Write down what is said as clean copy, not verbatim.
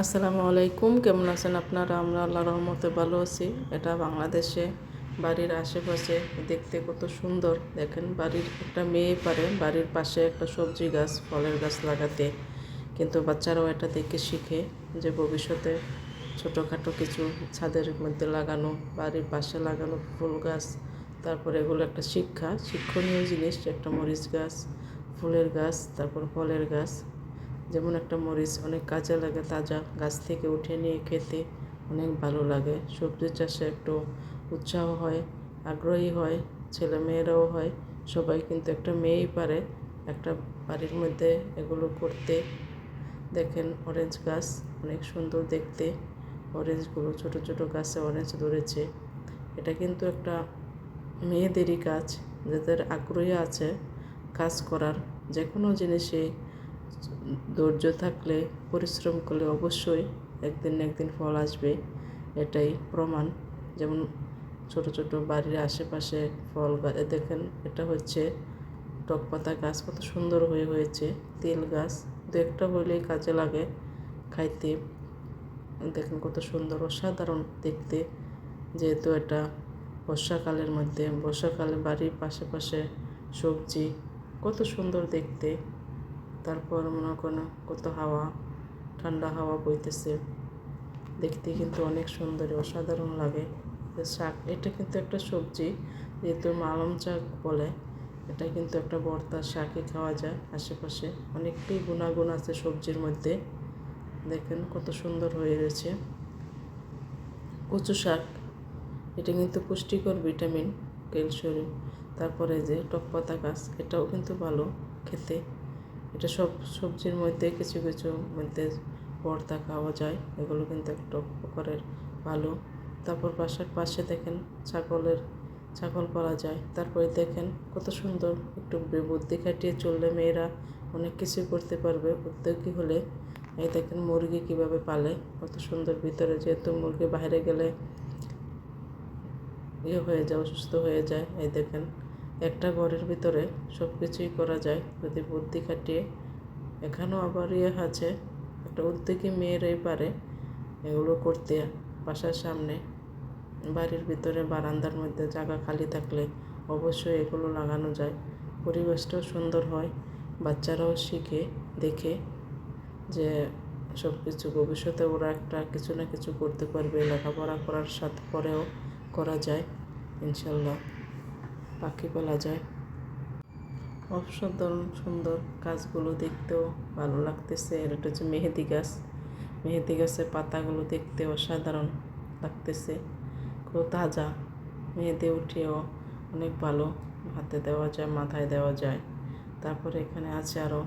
আসসালামু আলাইকুম, কেমন আছেন আপনারা? আমরা আল্লাহর রহমতে ভালো আছি। এটা বাংলাদেশে বাড়ির আশেপাশে দেখতে কত সুন্দর। দেখেন, বাড়ির একটা মেয়ে পারে বাড়ির পাশে একটা সবজি গাছ, ফলের গাছ লাগাতে, কিন্তু বাচ্চারাও এটা দেখে শিখে যে ভবিষ্যতে ছোটোখাটো কিছু ছাদের মধ্যে লাগানো, বাড়ির পাশে লাগানো ফুল গাছ, তারপরে এগুলো একটা শিক্ষণীয় জিনিস। একটা মরিচ গাছ, ফুলের গাছ, তারপর ফলের গাছ। যেমন একটা মরিচ অনেক কাজে লাগে, তাজা গাছ থেকে উঠে নিয়ে খেতে অনেক ভালো লাগে। সবজি চাষে একটু উৎসাহ হয়, আগ্রহী হয়, ছেলে মেয়েরাও হয়, সবাই। কিন্তু একটা মেয়েই পারে একটা বাড়ির মধ্যে এগুলো করতে। দেখেন, অরেঞ্জ গাছ অনেক সুন্দর দেখতে। অরেঞ্জগুলো ছোট ছোট গাছে অরেঞ্জ ধরেছে। এটা কিন্তু একটা মেয়েদেরই কাজ, যাদের আগ্রহী আছে কাজ করার। যে কোনো জিনিসে ধৈর্য থাকলে, পরিশ্রম করলে অবশ্যই একদিন না একদিন ফল আসবে, এটাই প্রমাণ। যেমন ছোট ছোট বাড়ির আশেপাশে ফল গাছ দেখেন, এটা হচ্ছে টক পাতা গাছ, কত সুন্দর হয়েছে। তেল গাছ দু একটা হলেই কাজে লাগে খাইতে। দেখেন কত সুন্দর, অসাধারণ দেখতে। যেহেতু এটা বর্ষাকালের মধ্যে, বর্ষাকালে বাড়ির পাশে পাশে সবজি কত সুন্দর দেখতে। তারপর মনে করেন কত হাওয়া, ঠান্ডা হাওয়া বইতেছে, দেখতে কিন্তু অনেক সুন্দর, অসাধারণ লাগে। শাক, এটা কিন্তু একটা সবজি, যেহেতু মালং শাক বলে। এটা কিন্তু একটা ভর্তা শাকই খাওয়া যায়। আশেপাশে অনেকটাই গুণাগুণ আছে সবজির মধ্যে। দেখেন কত সুন্দর হয়ে রয়েছে। কচু শাক, এটা কিন্তু পুষ্টিকর, ভিটামিন, ক্যালসিয়াম। তারপরে যে টক পাতা গাছ, এটাও কিন্তু ভালো খেতে। এটা সব সবজির মধ্যে কিছু কিছু মধ্যে ভর্তা খাওয়া যায়, এগুলো কিন্তু একটা উপকারের ভালো। তারপর বাসার পাশে দেখেন ছাগল পালা যায়। তারপরে দেখেন কত সুন্দর, একটু বুদ্ধি খাটিয়ে চললে মেয়েরা অনেক কিছু করতে পারবে উদ্যোগী হলে। এই দেখেন মুরগি কিভাবে পালে, কত সুন্দর। ভিতরে যেহেতু মুরগি বাইরে গেলে হয়ে যায়, অসুস্থ হয়ে যায়। এই দেখেন, একটা ঘরের ভিতরে সব কিছুই করা যায় যদি বুদ্ধি খাটিয়ে। এখানেও আবার আছে, একটা উদ্যোগী মেয়েরাই পারে এগুলো করতে। বাসার সামনে, বাড়ির ভিতরে বারান্দার মধ্যে জায়গা খালি থাকলে অবশ্যই এগুলো লাগানো যায়। পরিবেশটাও সুন্দর হয়, বাচ্চারাও শিখে দেখে যে সব কিছু ভবিষ্যতে ওরা একটা কিছু না কিছু করতে পারবে। লেখাপড়া করার সাথে পরেও করা যায় ইনশাল্লাহ, পাখি পালা যায়। অসাধারণ সুন্দর, গাছগুলো দেখতেও ভালো লাগতেছে। আর এটা হচ্ছে মেহেদি গাছ। মেহেদি গাছের পাতাগুলো দেখতে অসাধারণ লাগতেছে, খুব তাজা। মেহেদি উঠিয়েও অনেক ভালো, হাতে দেওয়া যায়, মাথায় দেওয়া যায়। তারপরে এখানে আছে আরও